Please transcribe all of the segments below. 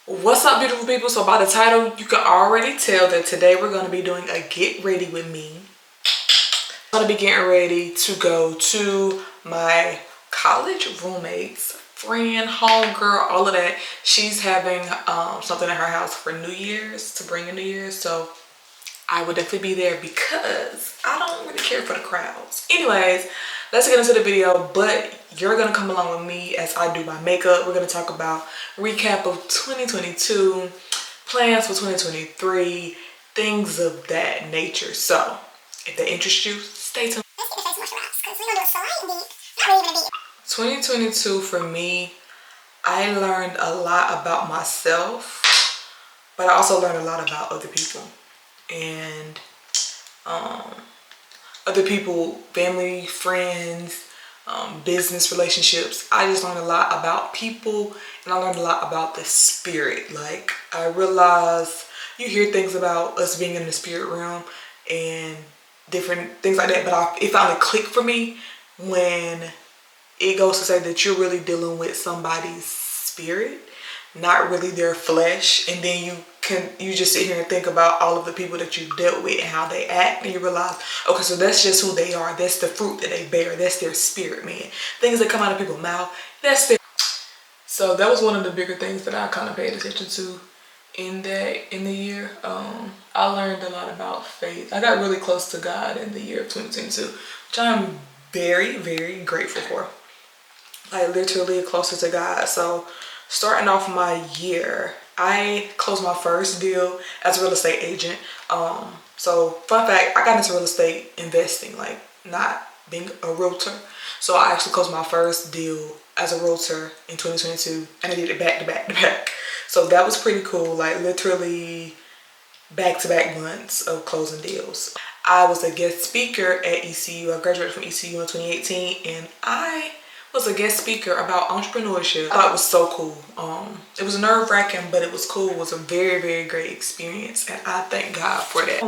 What's up, beautiful people? So by the title, you can already tell that today we're going to be doing a get ready with me. I'm going to be getting ready to go to my college roommate's friend, homegirl, all of that. She's having something at her house for New Year's, to bring in New Year's. So I would definitely be there because I don't really care for the crowds. Anyways, let's get into the video, but you're gonna come along with me as I do my makeup. We're gonna talk about recap of 2022, plans for 2023, things of that nature. So if that interests you, stay tuned. 2022 for me, I learned a lot about myself, but I also learned a lot about other people. And other people, family, friends, business relationships. I just learned a lot about people, and I learned a lot about the spirit. Like, I realized you hear things about us being in the spirit realm and different things like that, but it finally clicked for me when it goes to say that you're really dealing with somebody's spirit, not really their flesh. And then you just sit here and think about all of the people that you dealt with and how they act, and you realize, okay, so that's just who they are. That's the fruit that they bear. That's their spirit, man. Things that come out of people's mouth, that's their. So that was one of the bigger things that I kind of paid attention to in the year. I learned a lot about faith. I got really close to God in the year of 2022, which I'm very, very grateful for. Like, literally closer to God. So starting off my year, I closed my first deal as a real estate agent. So fun fact, I got into real estate investing, like not being a realtor. So I actually closed my first deal as a realtor in 2022, and I did it back to back to back. So that was pretty cool, like literally back-to-back months of closing deals. I was a guest speaker at ECU. I graduated from ECU in 2018, and I was a guest speaker about entrepreneurship. I thought it was so cool. It was nerve-wracking, but it was cool. It was a very, very great experience, and I thank God for that.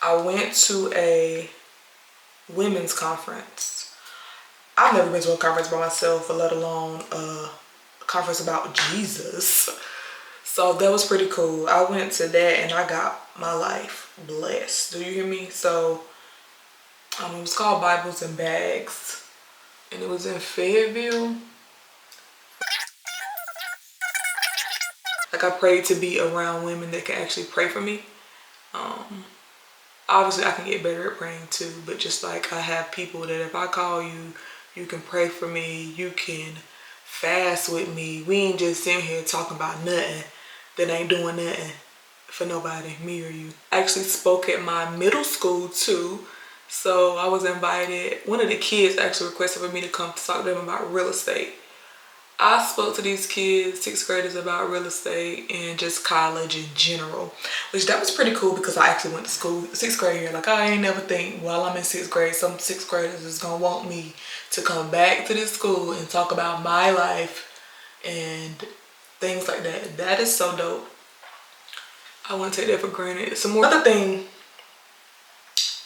I went to a women's conference. I've never been to a conference by myself, let alone a conference about Jesus. So that was pretty cool. I went to that and I got my life blessed. Do you hear me? So it was called Bibles and Bags, and it was in Fayetteville. Like, I prayed to be around women that can actually pray for me. Obviously I can get better at praying too, but just like, I have people that if I call you, you can pray for me, you can fast with me. We ain't just sitting here talking about nothing that ain't doing nothing for nobody, me or you. I actually spoke at my middle school too. So I was invited. One of the kids actually requested for me to come to talk to them about real estate. I spoke to these kids, 6th graders, about real estate and just college in general, which that was pretty cool because I actually went to school 6th grade year. Like, I ain't never think while I'm in 6th grade, some 6th graders is gonna want me to come back to this school and talk about my life and things like that. That is so dope. I wouldn't take that for granted. Another thing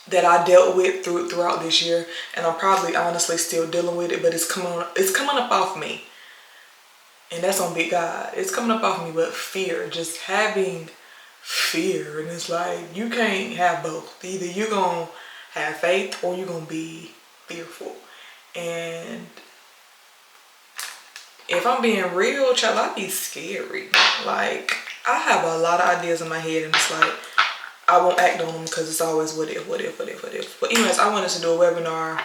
that I dealt with throughout this year, and I'm probably honestly still dealing with it, but it's coming up off me. And that's on big God. It's coming up off me, but fear, just having fear. And it's like, you can't have both. Either you're gonna have faith or you're gonna be fearful. And if I'm being real, child, I be scary. Like, I have a lot of ideas in my head, and it's like, I won't act on them because it's always what if. But anyways, I wanted to do a webinar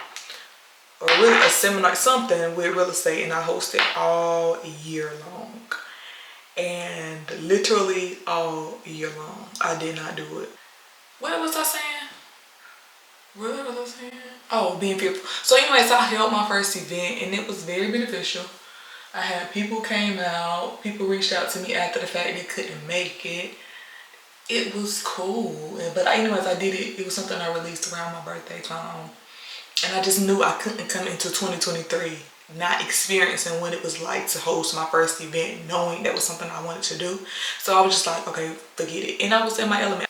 or really a seminar, something with real estate, and I hosted all year long. And literally all year long, I did not do it. What was I saying? Oh, being fearful. So anyways, I held my first event, and it was very beneficial. I had people came out, people reached out to me after the fact they couldn't make it. It was cool. But anyways, I did it. It was something I released around my birthday time. And I just knew I couldn't come into 2023 not experiencing what it was like to host my first event, knowing that was something I wanted to do. So I was just like, okay, forget it. And I was in my element.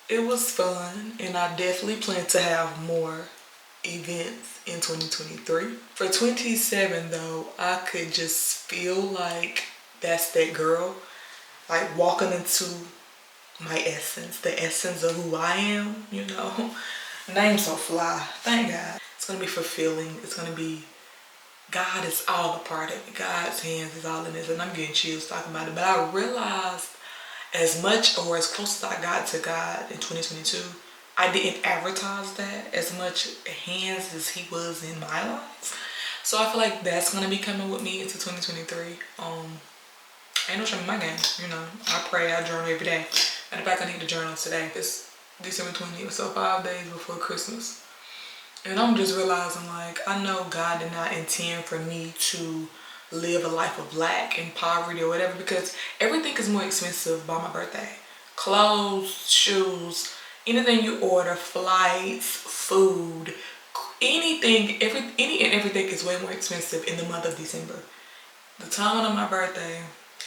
It was fun, and I definitely plan to have more events in 2023. For 27 though, I could just feel like that's that girl. Like walking into my essence, the essence of who I am, you know. Name so fly. Thank God. It's gonna be fulfilling. It's gonna be, God is all a part of it. God's hands is all in this. And I'm getting chills talking about it. But I realized as much or as close as I got to God in 2022, I didn't advertise that as much hands as he was in my life. So I feel like that's gonna be coming with me into 2023. Ain't no shame in my game, you know. I pray, I journal every day. Matter of fact, I need to journal today. It's December 20th, so 5 days before Christmas. And I'm just realizing, like, I know God did not intend for me to live a life of lack and poverty or whatever, because everything is more expensive by my birthday. Clothes, shoes, anything you order, flights, food, anything, any and everything is way more expensive in the month of December. The time of my birthday,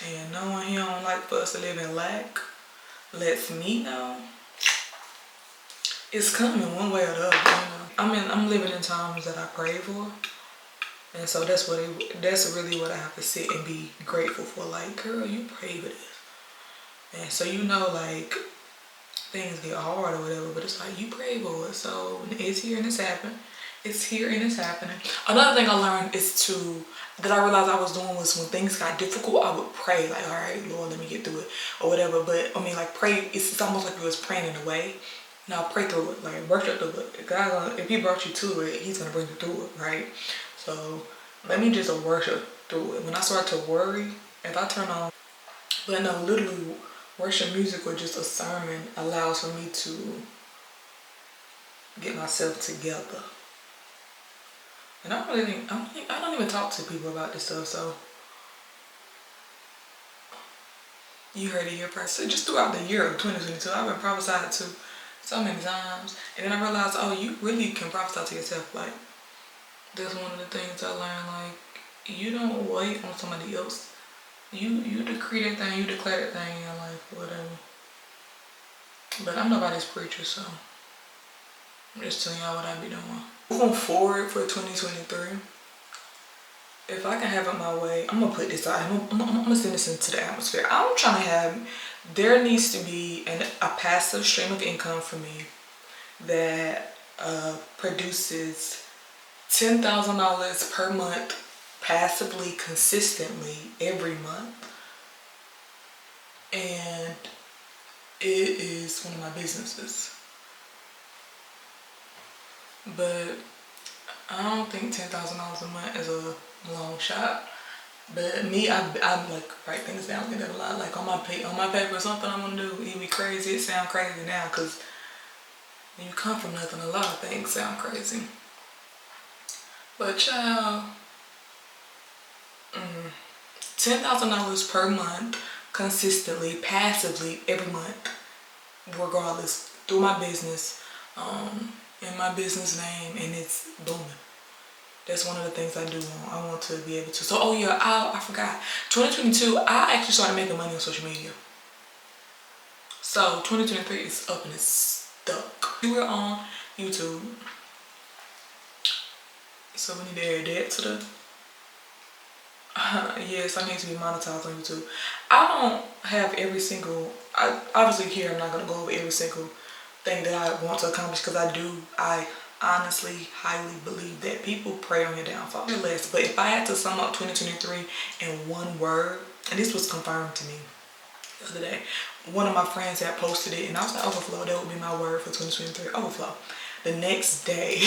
and knowing he don't like for us to live in lack lets me know it's coming one way or the other, you know. I'm living in times that I pray for. And so that's really what I have to sit and be grateful for. Like, girl, you pray for this. And so, you know, like, things get hard or whatever, but it's like, you pray for it. So it's here and it's happening. It's here and it's happening. Another thing I learned is that I realized I was doing was when things got difficult, I would pray, like, all right, Lord, let me get through it or whatever. But I mean, like, pray, it's almost like you was praying in a way. Now pray through it, like worship through it. God, if he brought you to it, he's gonna bring you through it, right? So let me just worship through it. When I start to worry, if I turn on, but no, literally worship music or just a sermon allows for me to get myself together. And I don't even talk to people about this stuff, so you heard it here first. So just throughout the year of 2022, I've been prophesied to so many times. And then I realized, oh, you really can prophesy to yourself. Like, that's one of the things I learned. Like, you don't wait on somebody else. You decree that thing, you declare that thing in your life, or whatever. But I'm nobody's preacher, so I'm just telling y'all what I be doing. Moving forward for 2023, if I can have it my way, I'm gonna put this out. I'm gonna send this into the atmosphere. I'm trying to have, there needs to be a passive stream of income for me that produces $10,000 per month passively, consistently every month. And it is one of my businesses. But I don't think $10,000 a month is a long shot. But me, I like write things down like that a lot. Like on my paper, something I'm gonna do. It be crazy. It sound crazy now because when you come from nothing, a lot of things sound crazy. But child, $10,000 per month, consistently, passively, every month, regardless, through my business, in my business name, and it's booming. That's one of the things I do want. I want to be able to. So, oh yeah, I forgot. 2022, I actually started making money on social media. So 2023 is up and it's stuck. We were on YouTube. So we need to add that to the yes, I need to be monetized on YouTube. I don't have every single, obviously here I'm not going to go over every single thing that I want to accomplish, because I honestly highly believe that people prey on your downfall. Less, but if I had to sum up 2023 in one word, and this was confirmed to me the other day, one of my friends had posted it and I was like, overflow. That would be my word for 2023, overflow. The next day,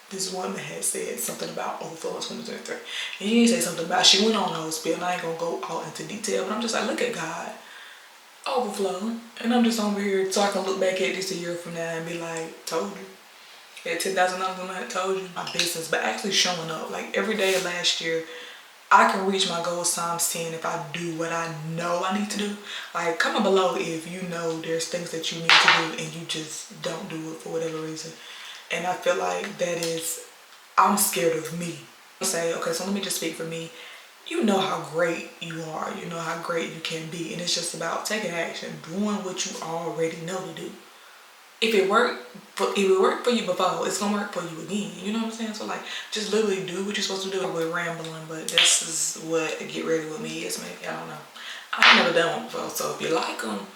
this woman had said something about overflow in 2023. And she didn't say something about, she went on a whole spiel, and I ain't gonna go all into detail, but I'm just like, look at God. Overflow. And I'm just over here so I can look back at this a year from now and be like, told you. At $10,000 a month, told you. My business, but actually showing up. Like every day of last year, I can reach my goals times 10 if I do what I know I need to do. Like, comment below if you know there's things that you need to do and you just don't do it for whatever reason. And I feel like that is, I'm scared of me. Say, okay, so let me just speak for me. You know how great you are. You know how great you can be. And it's just about taking action, doing what you already know to do. if it worked for you before, it's gonna work for you again. You know what I'm saying? So like, just literally do what you're supposed to do. We're rambling, but this is what Get Ready With Me is. Maybe, I don't know. I've never done one before, so if you like them,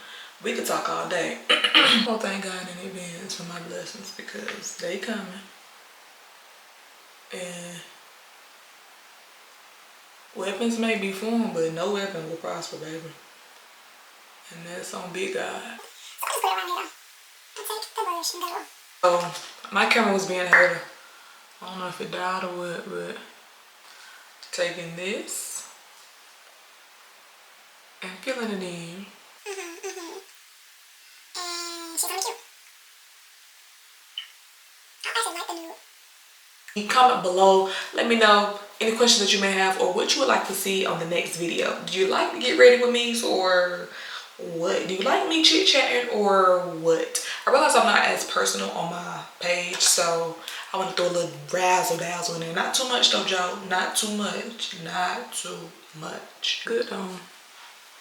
we could talk all day. Well, thank God in advance for my blessings because they coming. And weapons may be formed, but no weapon will prosper, baby. And that's on big God. So my camera was being held. I don't know if it died or what, but taking this and filling it in. And she's kind of cute. I actually like the nude. Comment below. Let me know any questions that you may have or what you would like to see on the next video. Do you like to Get Ready With Me or what? Do you like me chit-chatting or what? I realize I'm not as personal on my page, so I want to throw a little razzle dazzle in there. Not too much though, Joe. Not too much. Not too much. Good.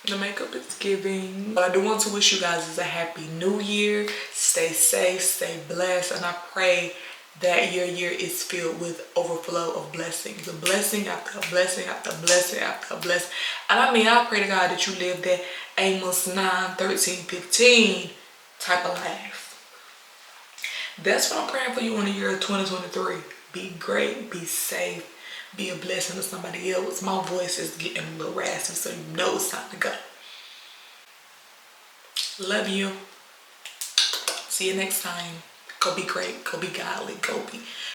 The makeup is giving. But I do want to wish you guys a happy new year. Stay safe, stay blessed, and I pray that your year is filled with overflow of blessings. A blessing after a blessing after a blessing after a blessing. And I mean, I pray to God that you live that Amos 9:13-15 type of life. That's what I'm praying for you in the year of 2023. Be great, be safe, be a blessing to somebody else. My voice is getting a little raspy, so you know it's time to go. Love you. See you next time. Go be great. Go be godly. Go be